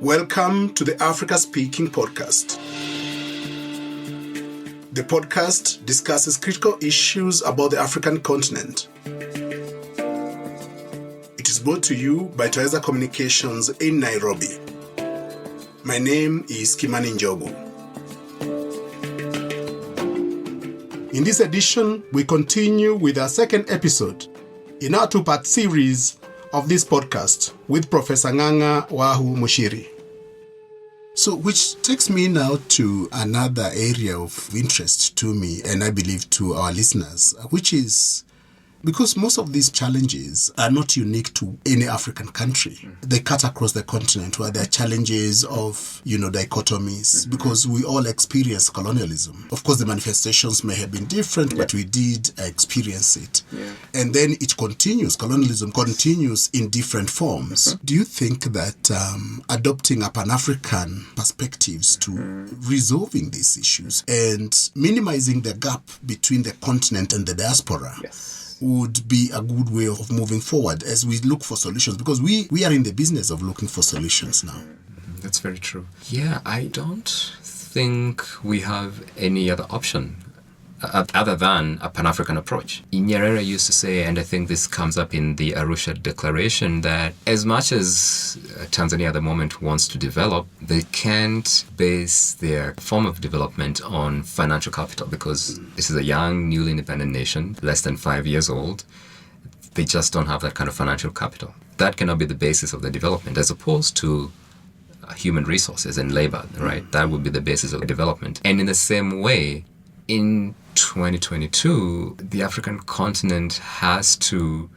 Welcome to the Africa Speaking Podcast. The podcast discusses critical issues about the African continent. It is brought to you by Teresa Communications in Nairobi. My name is Kimani Njogu. In this edition, we continue with our second episode in our two-part series of this podcast with Professor Ng'ang'a Wahu Muchiri. So, which takes me now to another area of interest to me, and I believe to our listeners, which is because most of these challenges are not unique to any African country. They cut across the continent where there are challenges of, dichotomies, because we all experience colonialism. Of course, the manifestations may have been different, but we did experience it. Yeah. And then it continues, colonialism continues in different forms. Do you think that adopting a Pan-African perspectives to resolving these issues and minimizing the gap between the continent and the diaspora would be a good way of moving forward as we look for solutions, because we are in the business of looking for solutions now? That's very true. Yeah, I don't think we have any other option other than a Pan-African approach. Nyerere used to say, and I think this comes up in the Arusha Declaration, that as much as Tanzania at the moment wants to develop, they can't base their form of development on financial capital, because this is a young, newly independent nation, less than 5 years old. They just don't have that kind of financial capital. That cannot be the basis of the development, as opposed to human resources and labor, right? That would be the basis of the development. And in the same way, in 2022, the African continent has to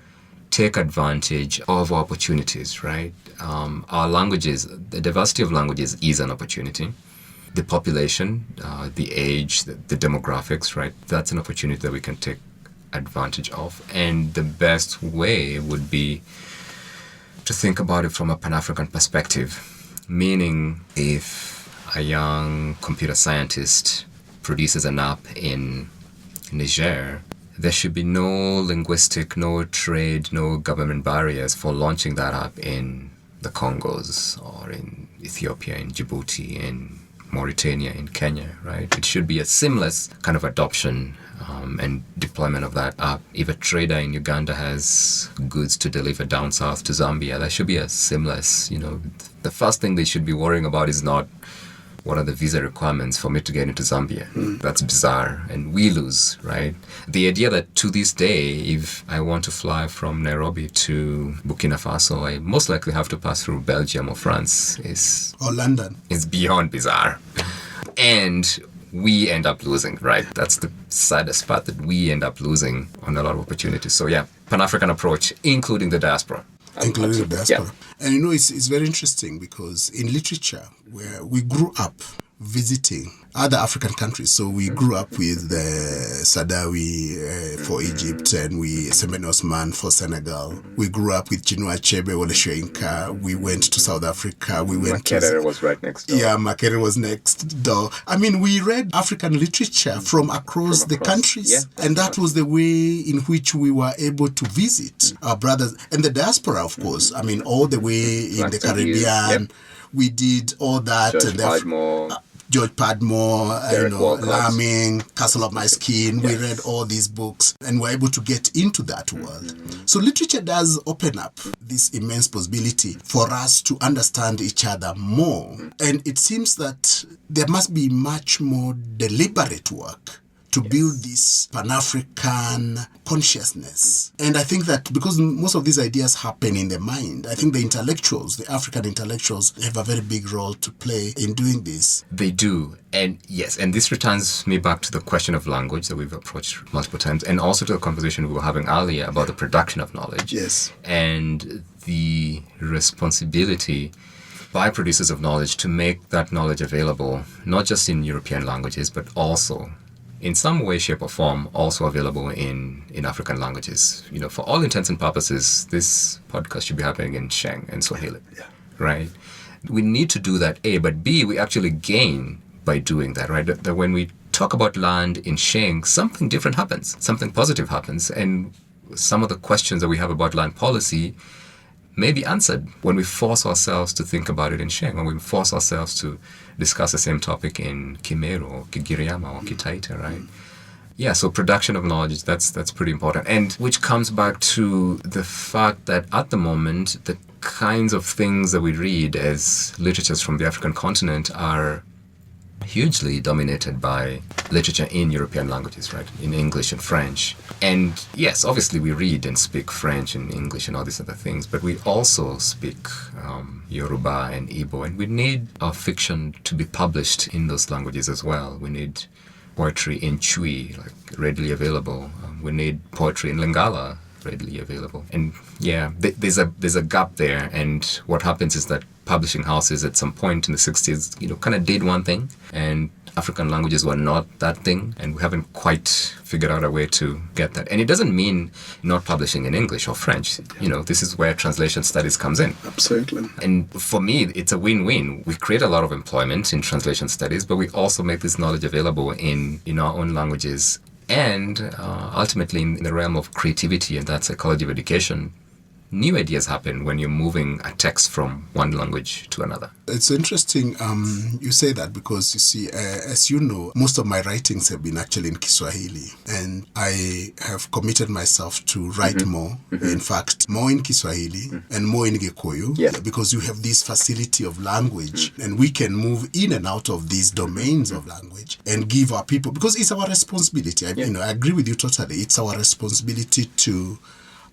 take advantage of opportunities, right? Our languages, the diversity of languages is an opportunity. The population, the age, the demographics, right? That's an opportunity that we can take advantage of. And the best way would be to think about it from a Pan-African perspective, meaning if a young computer scientist produces an app in Niger, there should be no linguistic, no trade, no government barriers for launching that app in the Congos or in Ethiopia, in Djibouti, in Mauritania, in Kenya, right? It should be a seamless kind of adoption and deployment of that app. If a trader in Uganda has goods to deliver down south to Zambia, that should be a seamless, the first thing they should be worrying about is not what are the visa requirements for me to get into Zambia. That's bizarre, and we lose, right? The idea that to this day, if I want to fly from Nairobi to Burkina Faso, I most likely have to pass through Belgium or France or London. It's beyond bizarre. And we end up losing, right? That's the saddest part, that we end up losing on a lot of opportunities. So yeah, Pan-African approach, including the diaspora. Including the diaspora. Yeah. And it's very interesting because in literature, where we grew up visiting other African countries, so we grew up with Sadawi for Egypt, and Sembène Ousmane for Senegal. We grew up with Chinua Achebe, Wole Soyinka. We went to South Africa. Makerere was right next door. Yeah, Makerere was next door. I mean, we read African literature from across the countries, and that was the way in which we were able to visit our brothers. And the diaspora, of course, I mean, all the way in the Caribbean, we did all that. George Padmore, Laming, Castle of My Skin. We read all these books and were able to get into that world. So literature does open up this immense possibility for us to understand each other more. And it seems that there must be much more deliberate work to build this Pan-African consciousness. And I think that because most of these ideas happen in the mind, I think the African intellectuals have a very big role to play in doing this. They do. And yes, and this returns me back to the question of language that we've approached multiple times, and also to the conversation we were having earlier about the production of knowledge. Yes. And the responsibility by producers of knowledge to make that knowledge available, not just in European languages, but also in some way, shape, or form, also available in African languages. For all intents and purposes, this podcast should be happening in Sheng and Swahili, right? We need to do that, A, but B, we actually gain by doing that, right? That when we talk about land in Sheng, something different happens, something positive happens, and some of the questions that we have about land policy may be answered when we force ourselves to think about it in Sheng, when we force ourselves to discuss the same topic in Kimeru or Kigiriama or Kitaita, right? Yeah, so production of knowledge, that's pretty important. And which comes back to the fact that at the moment, the kinds of things that we read as literatures from the African continent are hugely dominated by literature in European languages, right? In English and French. And yes, obviously we read and speak French and English and all these other things, but we also speak Yoruba and Igbo, and we need our fiction to be published in those languages as well. We need poetry in Chui, like readily available. We need poetry in Lingala, readily available. And yeah, there's a gap there. And what happens is that publishing houses at some point in the 60s, kind of did one thing, and African languages were not that thing, and we haven't quite figured out a way to get that. And it doesn't mean not publishing in English or French. This is where translation studies comes in. Absolutely. And for me, it's a win-win. We create a lot of employment in translation studies, but we also make this knowledge available in our own languages. And ultimately, in the realm of creativity and that psychology of education, new ideas happen when you're moving a text from one language to another. It's interesting you say that, because you see, as you know, most of my writings have been actually in Kiswahili, and I have committed myself to write more, in fact, more in Kiswahili and more in Gikuyu, because you have this facility of language, and we can move in and out of these domains of language and give our people, because it's our responsibility. I agree with you totally. It's our responsibility to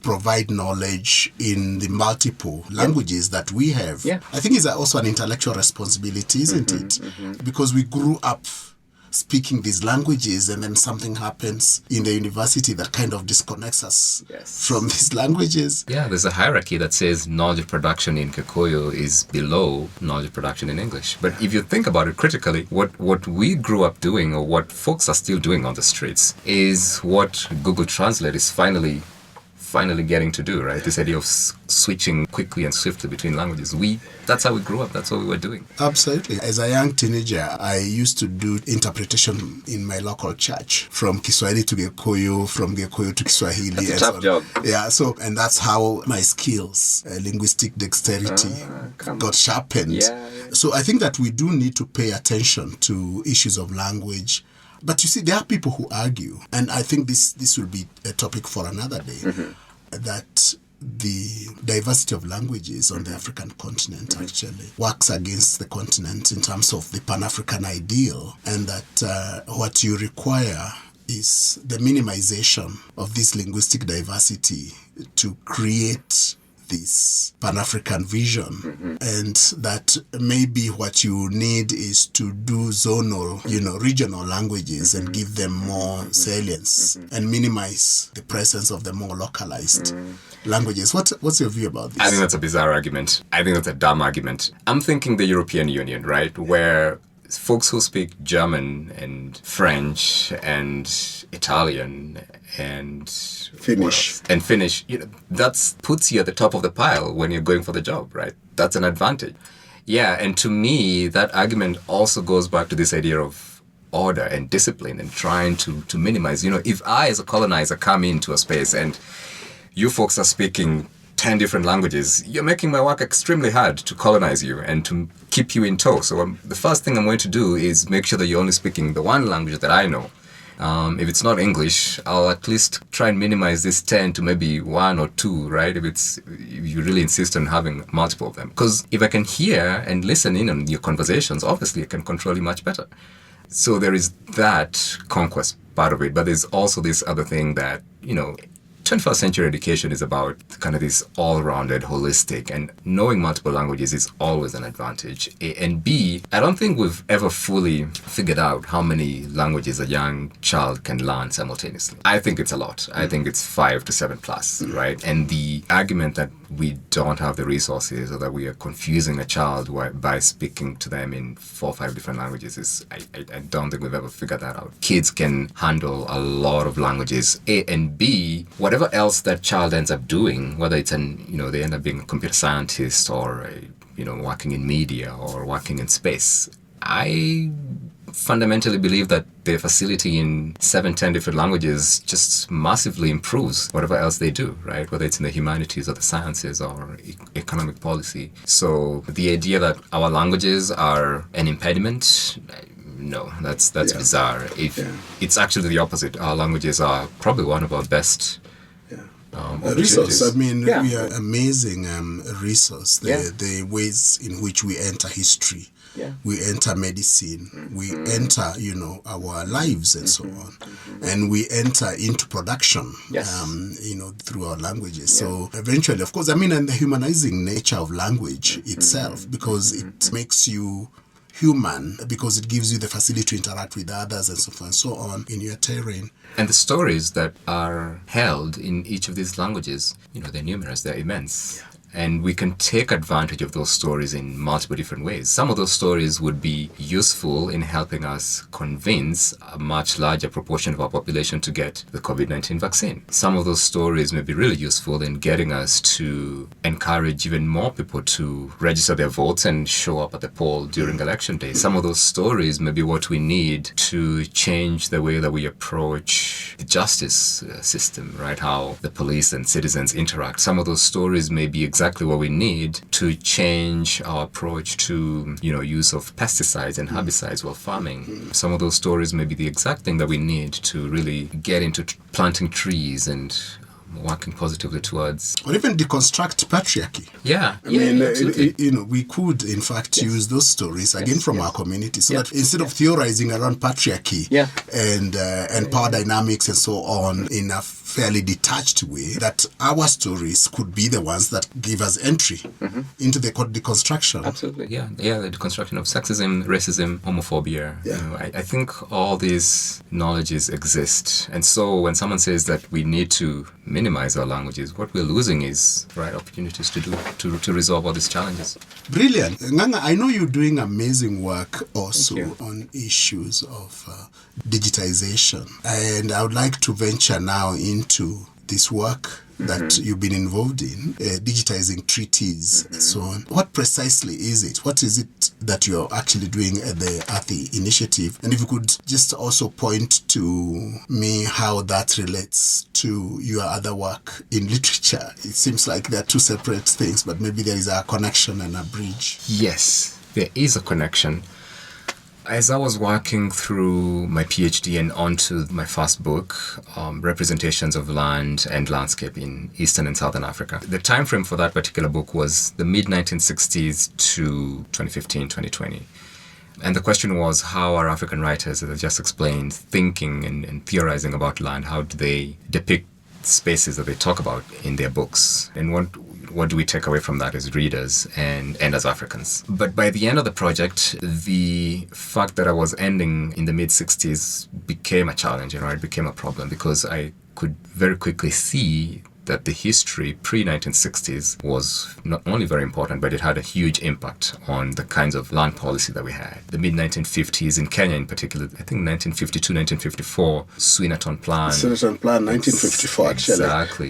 provide knowledge in the multiple languages that we have. I think it's also an intellectual responsibility, isn't it? Because we grew up speaking these languages, and then something happens in the university that kind of disconnects us from these languages. Yeah, there's a hierarchy that says knowledge production in Kikuyu is below knowledge production in English. But if you think about it critically, what we grew up doing, or what folks are still doing on the streets, is what Google Translate is finally getting to do, right? This idea of switching quickly and swiftly between languages. That's how we grew up. That's what we were doing. Absolutely. As a young teenager, I used to do interpretation in my local church, from Kiswahili to Gikuyu, from Gikuyu to Kiswahili. That's a tough job. Yeah, and that's how my skills, linguistic dexterity, got sharpened. So I think that we do need to pay attention to issues of language. But you see, there are people who argue, and I think this will be a topic for another day, that the diversity of languages on the African continent actually works against the continent in terms of the Pan-African ideal, and that what you require is the minimization of this linguistic diversity to create this Pan-African vision, and that maybe what you need is to do zonal, regional languages and give them more salience and minimize the presence of the more localized languages. What's your view about this? I think that's a bizarre argument. I think that's a dumb argument. I'm thinking the European Union, right, where folks who speak German and French and Italian and Finnish, that puts you at the top of the pile when you're going for the job, right? That's an advantage. Yeah, and to me, that argument also goes back to this idea of order and discipline and trying to minimize. If I, as a colonizer, come into a space and you folks are speaking 10 different languages, you're making my work extremely hard to colonize you and to keep you in tow. So the first thing I'm going to do is make sure that you're only speaking the one language that I know. If it's not English, I'll at least try and minimize this 10 to maybe 1 or 2, right? If you really insist on having multiple of them. Because if I can hear and listen in on your conversations, obviously I can control you much better. So there is that conquest part of it, but there's also this other thing that, 21st century education is about kind of this all-rounded, holistic, and knowing multiple languages is always an advantage. A, and B, I don't think we've ever fully figured out how many languages a young child can learn simultaneously. I think it's a lot. I think it's 5 to 7 plus, right? And the argument that we don't have the resources, or that we are confusing a child by speaking to them in 4 or 5 different languages is, I don't think we've ever figured that out. Kids can handle a lot of languages. A, and B, whatever else that child ends up doing, whether it's they end up being a computer scientist or working in media or working in space, I fundamentally believe that their facility in 7-10 different languages just massively improves whatever else they do, right? Whether it's in the humanities or the sciences or economic policy. So the idea that our languages are an impediment, no, that's bizarre. It's actually the opposite. Our languages are probably one of our best resource. I mean, Yeah. we are amazing resource. Yeah. The ways in which we enter history, Yeah. we enter medicine, we enter, our lives and so on, and we enter into production, Yes. through our languages. So eventually, of course, and the humanizing nature of language itself, because it makes you human, because it gives you the facility to interact with others and so forth and so on in your terrain. And the stories that are held in each of these languages, they're numerous, they're immense. And we can take advantage of those stories in multiple different ways. Some of those stories would be useful in helping us convince a much larger proportion of our population to get the COVID-19 vaccine. Some of those stories may be really useful in getting us to encourage even more people to register their votes and show up at the poll during election day. Some of those stories may be what we need to change the way that we approach the justice system, right? How the police and citizens interact. Some of those stories may be exactly what we need to change our approach to, use of pesticides and herbicides while farming. Some of those stories may be the exact thing that we need to really get into planting trees and working positively towards, or even deconstruct patriarchy. We could in fact use those stories again from our community, so that instead of theorizing around patriarchy and power dynamics and so on in a fairly detached way, that our stories could be the ones that give us entry into the deconstruction. Absolutely. The deconstruction of sexism, racism, homophobia. I think all these knowledges exist, and so when someone says that we need to minimize our languages, what we're losing is opportunities to resolve all these challenges. Brilliant. Nganga, I know you're doing amazing work also on issues of digitization, and I would like to venture now into this work that you've been involved in, digitizing treaties and so on. What precisely is it? What is it that you're actually doing at the Ardhi Initiative? And if you could just also point to me how that relates to your other work in literature. It seems like they're two separate things, but maybe there is a connection and a bridge. Yes, there is a connection. As I was working through my PhD and onto my first book, Representations of Land and Landscape in Eastern and Southern Africa, the time frame for that particular book was the mid-1960s to 2015, 2020. And the question was, how are African writers, as I just explained, thinking and theorizing about land? How do they depict spaces that they talk about in their books? And what do we take away from that as readers and as Africans? But by the end of the project, the fact that I was ending in the mid-60s became a challenge, it became a problem, because I could very quickly see that the history pre-1960s was not only very important, but it had a huge impact on the kinds of land policy that we had. The mid-1950s in Kenya in particular, I think 1952, 1954, Swinnerton Plan. Swinnerton Plan, 1954 actually. Exactly.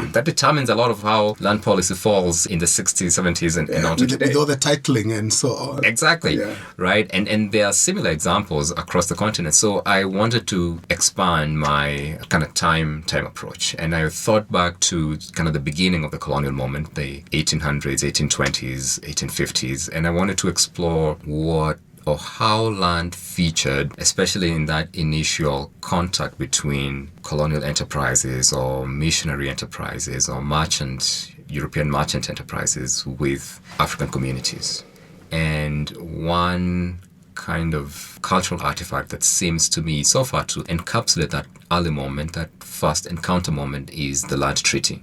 That determines a lot of how land policy falls in the 60s, 70s and on to today. With all the titling and so on. Exactly, right? And there are similar examples across the continent. So I wanted to expand my kind of time approach. And I thought back to kind of the beginning of the colonial moment, the 1800s, 1820s, 1850s, and I wanted to explore what or how land featured, especially in that initial contact between colonial enterprises or missionary enterprises or European merchant enterprises with African communities. And one kind of cultural artifact that seems to me so far to encapsulate that early moment, that first encounter moment, is the land treaty.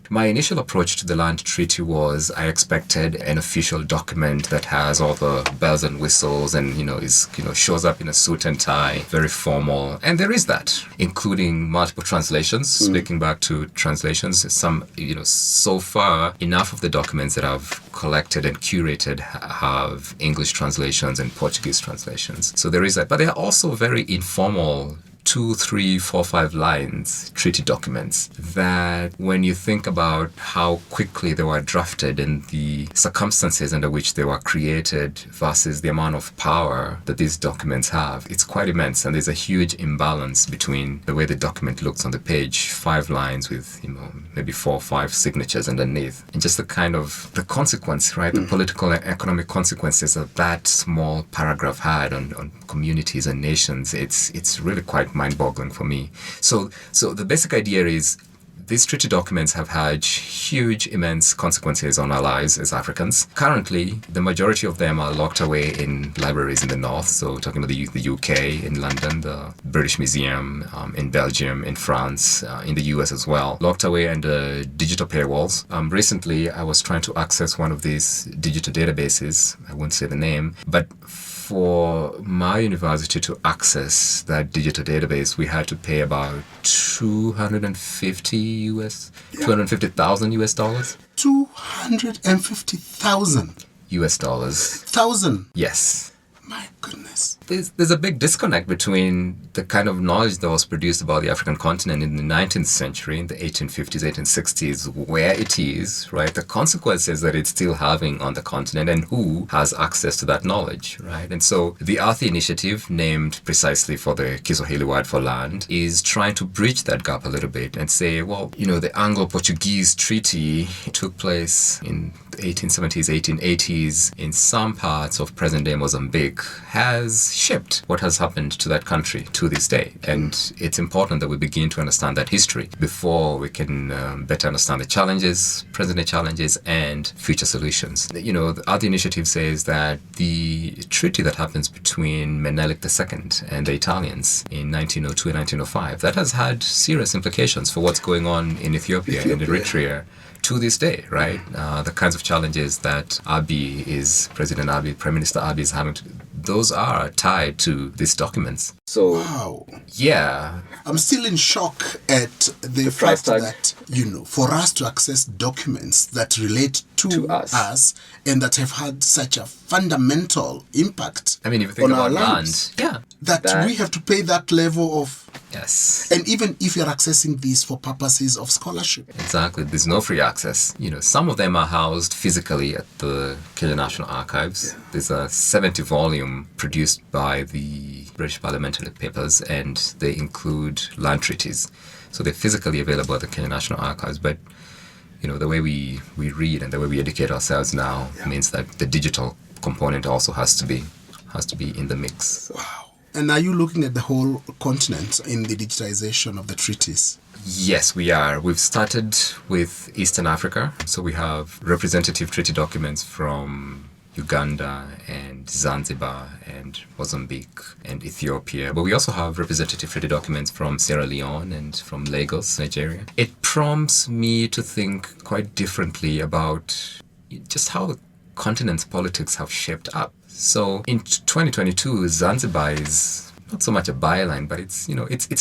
My initial approach to the land treaty was I expected an official document that has all the bells and whistles and, shows up in a suit and tie, very formal. And there is that, including multiple translations. Speaking back to translations, some, so far, enough of the documents that I've collected and curated have English translations and Portuguese translations. So there is that. But there are also very informal 2, 3, 4, 5 lines treaty documents that, when you think about how quickly they were drafted and the circumstances under which they were created versus the amount of power that these documents have, it's quite immense. And there's a huge imbalance between the way the document looks on the page, 5 lines with, maybe 4 or 5 signatures underneath, and just the kind of the consequence, right? The political and economic consequences that small paragraph had on communities and nations. It's really quite mind-boggling for me. So the basic idea is these treaty documents have had huge, immense consequences on our lives as Africans. Currently, the majority of them are locked away in libraries in the north. So talking about the UK, in London, the British Museum, in Belgium, in France, in the US as well, locked away under digital paywalls. Recently, I was trying to access one of these digital databases. I won't say the name, but for my university to access that digital database, we had to pay about $250,000 US dollars. 250,000 US dollars. Thousand. Yes. My goodness. There's a big disconnect between the kind of knowledge that was produced about the African continent in the 19th century, in the 1850s, 1860s, where it is, right? The consequences that it's still having on the continent and who has access to that knowledge, right? And so the Ardhi Initiative, named precisely for the Kiswahili word for land, is trying to bridge that gap a little bit and say, well, the Anglo-Portuguese treaty took place in the 1870s, 1880s in some parts of present-day Mozambique, has shaped what has happened to that country to this day. And it's important that we begin to understand that history before we can better understand the challenges, present-day challenges, and future solutions. The Ardhi Initiative says that the treaty that happens between Menelik II and the Italians in 1902 and 1905, that has had serious implications for what's going on in Ethiopia and Eritrea to this day, right? The kinds of challenges that President Abiy, Prime Minister Abiy is having, those are tied to these documents. So, wow. Yeah. I'm still in shock at the fact that, for us to access documents that relate to us and that have had such a fundamental impact if you think on about our lives, land, that we have to pay that level of. Yes. And even if you're accessing these for purposes of scholarship. Exactly. There's no free access. Some of them are housed physically at the Kenya National Archives. Yeah. There's a 70-volume produced by the British Parliamentary Papers, and they include land treaties. So they're physically available at the Kenya National Archives. But, the way we read and the way we educate ourselves now means that the digital component also has to be in the mix. Wow. And are you looking at the whole continent in the digitization of the treaties? Yes, we are. We've started with Eastern Africa. So we have representative treaty documents from Uganda and Zanzibar and Mozambique and Ethiopia. But we also have representative treaty documents from Sierra Leone and from Lagos, Nigeria. It prompts me to think quite differently about just how the continent's politics have shaped up. So in 2022, Zanzibar is not so much a byline, but it's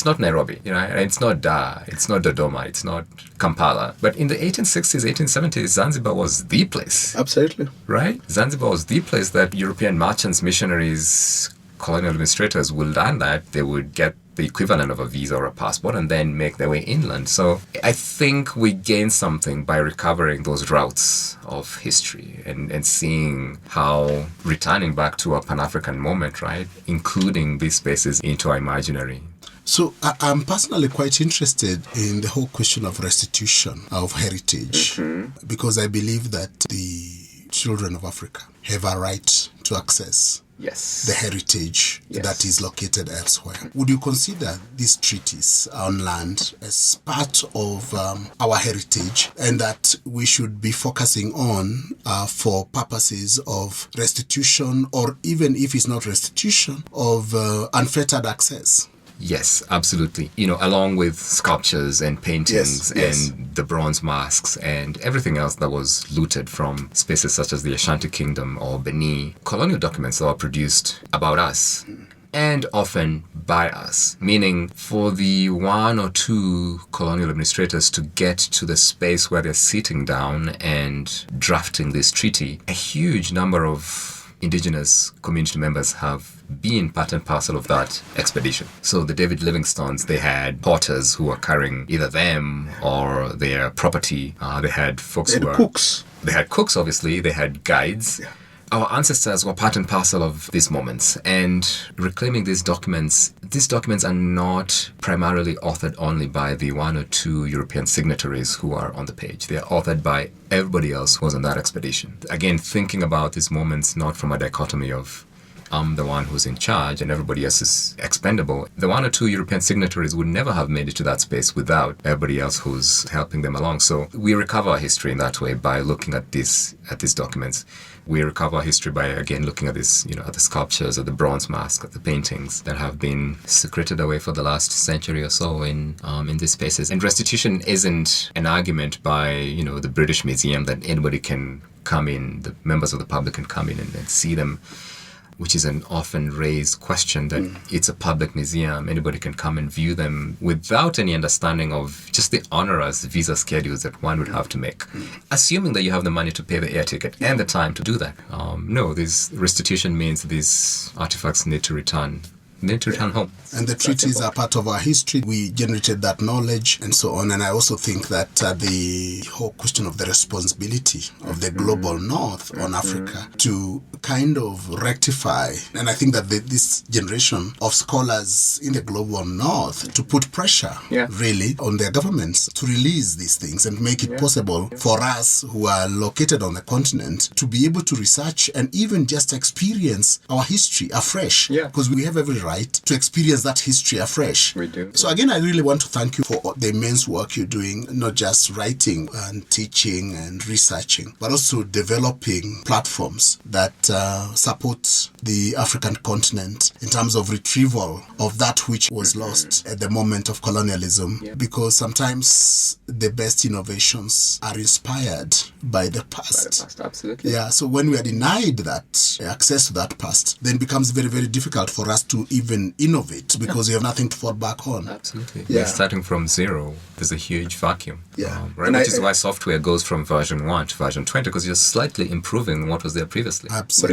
not Nairobi, it's not Dar, it's not Dodoma, it's not Kampala. But in the 1860s, 1870s, Zanzibar was the place. Absolutely. Right? Zanzibar was the place that European merchants, missionaries, colonial administrators would land at. They would get the equivalent of a visa or a passport and then make their way inland. So I think we gain something by recovering those routes of history and seeing how returning back to a Pan-African moment, right, including these spaces into our imaginary. So I'm personally quite interested in the whole question of restitution of heritage, because I believe that the children of Africa have a right to access the heritage that is located elsewhere. Would you consider these treaties on land as part of our heritage, and that we should be focusing on for purposes of restitution, or even if it's not restitution, of unfettered access? Yes, absolutely. Along with sculptures and paintings and the bronze masks and everything else that was looted from spaces such as the Ashanti Kingdom or Benin, colonial documents that were produced about us and often by us, meaning for the one or two colonial administrators to get to the space where they're sitting down and drafting this treaty, a huge number of indigenous community members have been part and parcel of that expedition. So the David Livingstones, they had porters who were carrying either them or their property. They had folks who were cooks. They had cooks, obviously. They had guides. Yeah. Our ancestors were part and parcel of these moments, and reclaiming these documents are not primarily authored only by the 1 or 2 European signatories who are on the page. They are authored by everybody else who was on that expedition. Again, thinking about these moments not from a dichotomy of I'm the one who's in charge and everybody else is expendable. The 1 or 2 European signatories would never have made it to that space without everybody else who's helping them along. So we recover our history in that way by looking at these documents. We recover our history by, again, looking at this, at the sculptures, at the bronze mask, at the paintings that have been secreted away for the last century or so in these spaces. And restitution isn't an argument by, the British Museum that anybody can come in, the members of the public can come in and see them, which is an often raised question that it's a public museum, anybody can come and view them without any understanding of just the onerous visa schedules that one would have to make. Assuming that you have the money to pay the air ticket and the time to do that. No, this restitution means these artifacts need to return home. And the treaties are part of our history. We generated that knowledge and so on. And I also think that the whole question of the responsibility of the global north on Africa to kind of rectify, and I think that this generation of scholars in the global north to put pressure really on their governments to release these things and make it possible for us who are located on the continent to be able to research and even just experience our history afresh. Because we have every right to experience that history afresh. We do. So again, I really want to thank you for the immense work you're doing, not just writing and teaching and researching, but also developing platforms that support the African continent in terms of retrieval of that which was lost at the moment of colonialism. Because sometimes the best innovations are inspired by the past. Absolutely. Yeah, so when we are denied that access to that past, then it becomes very, very difficult for us to even innovate because you have nothing to fall back on. Absolutely. We're starting from zero. There's a huge vacuum. Right? Which is why software goes from version 1 to version 20, because you're slightly improving what was there previously. Absolutely. But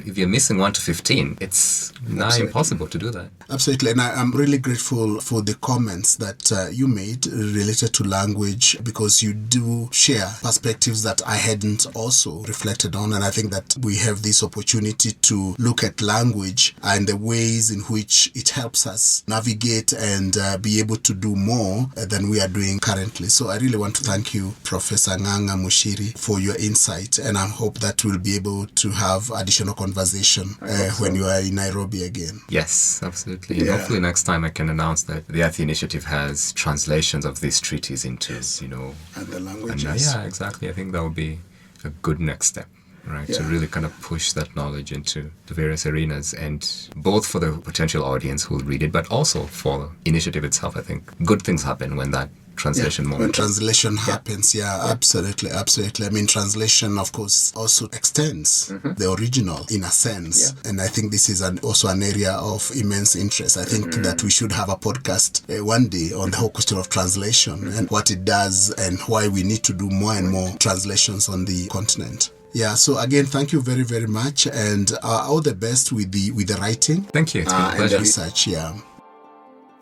if you're missing 1 to 15, it's now impossible to do that. Absolutely. And I'm really grateful for the comments that you made related to language, because you do share perspectives that I hadn't also reflected on. And I think that we have this opportunity to look at language and the ways in which it helps us navigate and be able to do more than we are doing currently. So I really want to thank you, Professor Ng'ang'a Muchiri, for your insight. And I hope that we'll be able to have additional conversation when you are in Nairobi again. Yes, absolutely. And hopefully next time I can announce that the Ardhi Initiative has translations of these treaties into, and the languages. Yeah, exactly. I think that would be a good next step. Right, to really kind of push that knowledge into the various arenas, and both for the potential audience who will read it, but also for the initiative itself. I think good things happen when that translation moment. When translation happens, absolutely. I mean, translation, of course, also extends the original in a sense. And I think this is also an area of immense interest. I think that we should have a podcast one day on the whole question of translation and what it does and why we need to do more and more translations on the continent. Yeah, so again, thank you very, very much, and all the best with the writing. Thank you. It's been a pleasure. And the research,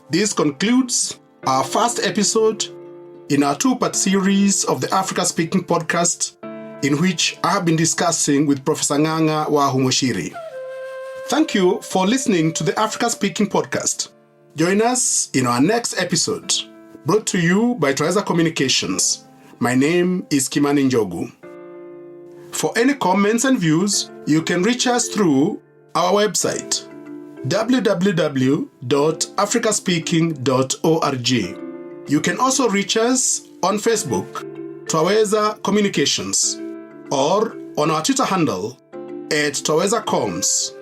This concludes our first episode in our 2-part series of the Africa Speaking podcast, in which I have been discussing with Professor Ng'ang'a Wahu Muchiri. Thank you for listening to the Africa Speaking podcast. Join us in our next episode, brought to you by Twaweza Communications. My name is Kimani Njogu. For any comments and views, you can reach us through our website, www.africaspeaking.org. You can also reach us on Facebook, Twaweza Communications, or on our Twitter handle @TwawezaComs.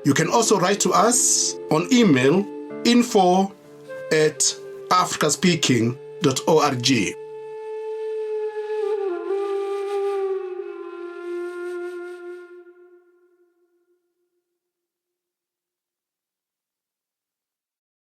You can also write to us on email info@africaspeaking.org.